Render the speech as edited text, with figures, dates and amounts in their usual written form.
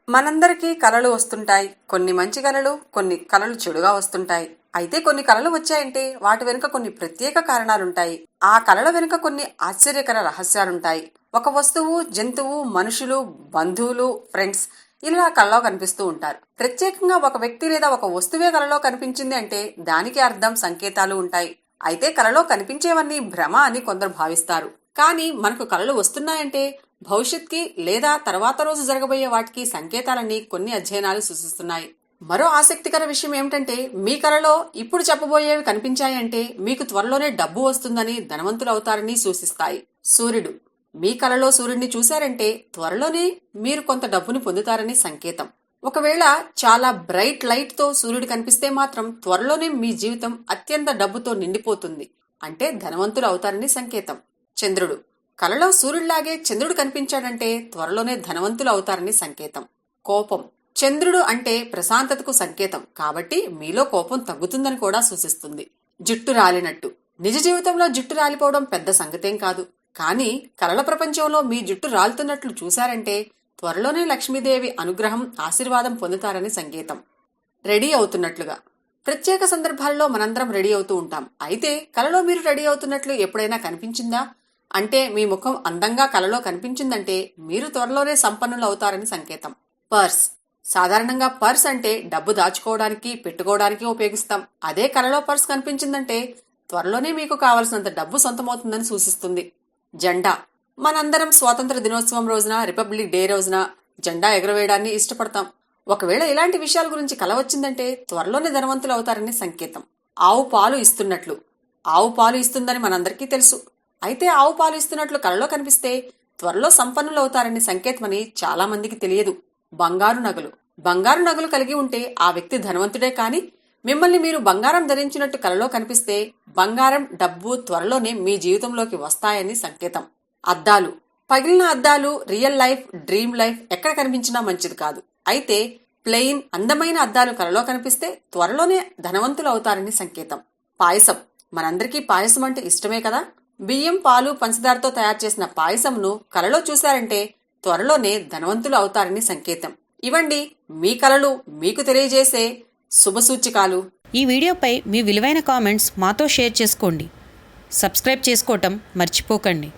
మనందరికీ కలలు వస్తుంటాయి. కొన్ని మంచి కలలు, కొన్ని కలలు చెడుగా వస్తుంటాయి. అయితే కొన్ని కలలు వచ్చాయంటే వాటి వెనుక కొన్ని ప్రత్యేక కారణాలుంటాయి. ఆ కలల వెనుక కొన్ని ఆశ్చర్యకర రహస్యాలుంటాయి. ఒక వస్తువు, జంతువు, మనుషులు, బంధువులు, ఫ్రెండ్స్ ఇలా కలలో కనిపిస్తూ ఉంటారు. ప్రత్యేకంగా ఒక వ్యక్తి లేదా ఒక వస్తువే కలలో కనిపించింది అంటే దానికి అర్థం, సంకేతాలు ఉంటాయి. అయితే కలలో కనిపించేవన్నీ భ్రమ అని కొందరు భావిస్తారు. కానీ మనకు కలలు వస్తున్నాయంటే భవిష్యత్కి లేదా తర్వాత రోజు జరగబోయే వాటికి సంకేతాలన్నీ కొన్ని అధ్యయనాలు సూచిస్తున్నాయి. మరో ఆసక్తికర విషయం ఏమిటంటే మీ కలలో ఇప్పుడు చెప్పబోయేవి కనిపించాయంటే మీకు త్వరలోనే డబ్బు వస్తుందని, ధనవంతులు అవుతారని సూచిస్తాయి. సూర్యుడు, మీ కలలో సూర్యుడిని చూశారంటే త్వరలోనే మీరు కొంత డబ్బుని పొందుతారని సంకేతం. ఒకవేళ చాలా బ్రైట్ లైట్ తో సూర్యుడు కనిపిస్తే మాత్రం త్వరలోనే మీ జీవితం అత్యంత డబ్బుతో నిండిపోతుంది, అంటే ధనవంతులు అవుతారని సంకేతం. చంద్రుడు, కలలో సూర్యుడిలాగే చంద్రుడు కనిపించాడంటే త్వరలోనే ధనవంతులు అవుతారని సంకేతం. కోపం, చంద్రుడు అంటే ప్రశాంతతకు సంకేతం కాబట్టి మీలో కోపం తగ్గుతుందని కూడా సూచిస్తుంది. జుట్టు రాలినట్టు, నిజ జీవితంలో జుట్టు రాలిపోవడం పెద్ద సంగతేం కాదు. కానీ కలల ప్రపంచంలో మీ జుట్టు రాలుతున్నట్లు చూశారంటే త్వరలోనే లక్ష్మీదేవి అనుగ్రహం, ఆశీర్వాదం పొందుతారని సంకేతం. రెడీ అవుతున్నట్లుగా, ప్రత్యేక సందర్భాల్లో మనందరం రెడీ అవుతూ ఉంటాం. అయితే కలలో మీరు రెడీ అవుతున్నట్లు ఎప్పుడైనా కనిపించిందా? అంటే మీ ముఖం అందంగా కలలో కనిపించిందంటే మీరు త్వరలోనే సంపన్నులు అవుతారని సంకేతం. పర్స్, సాధారణంగా పర్స్ అంటే డబ్బు దాచుకోవడానికి, పెట్టుకోవడానికి ఉపయోగిస్తాం. అదే కలలో పర్స్ కనిపించిందంటే త్వరలోనే మీకు కావలసినంత డబ్బు సొంతమవుతుందని సూచిస్తుంది. జెండా, మనందరం స్వాతంత్ర దినోత్సవం రోజున, రిపబ్లిక్ డే రోజున జెండా ఎగురవేయడాన్ని ఇష్టపడతాం. ఒకవేళ ఇలాంటి విషయాల గురించి కల వచ్చిందంటే త్వరలోనే ధనవంతులు అవుతారని సంకేతం. ఆవు పాలు ఇస్తున్నట్లు, ఆవు పాలు ఇస్తుందని మనందరికీ తెలుసు. అయితే ఆవు పాలు ఇస్తున్నట్లు కలలో కనిపిస్తే త్వరలో సంపన్నులు అవుతారని సంకేతమని చాలా మందికి తెలియదు. బంగారు నగలు, బంగారు నగలు కలిగి ఉంటే ఆ వ్యక్తి ధనవంతుడే. కానీ మిమ్మల్ని మీరు బంగారం ధరించినట్టు కలలో కనిపిస్తే బంగారం, డబ్బు త్వరలోనే మీ జీవితంలోకి వస్తాయని సంకేతం. అద్దాలు, పగిలిన అద్దాలు రియల్ లైఫ్, డ్రీమ్ లైఫ్ ఎక్కడ కనిపించినా మంచిది కాదు. అయితే ప్లెయిన్, అందమైన అద్దాలు కలలో కనిపిస్తే త్వరలోనే ధనవంతులు అవుతారని సంకేతం. పాయసం, మనందరికీ పాయసం అంటే ఇష్టమే కదా. బియ్యం, పాలు, పంచదారతో తయారు చేసిన పాయసంను కలలో చూశారంటే త్వరలోనే ధనవంతులు అవుతారని సంకేతం. ఇవండి మీ కలలు మీకు తెలియజేసే శుభసూచికాలు. ఈ వీడియోపై మీ విలువైన కామెంట్స్ మాతో షేర్ చేసుకోండి. సబ్స్క్రైబ్ చేసుకోవటం మర్చిపోకండి.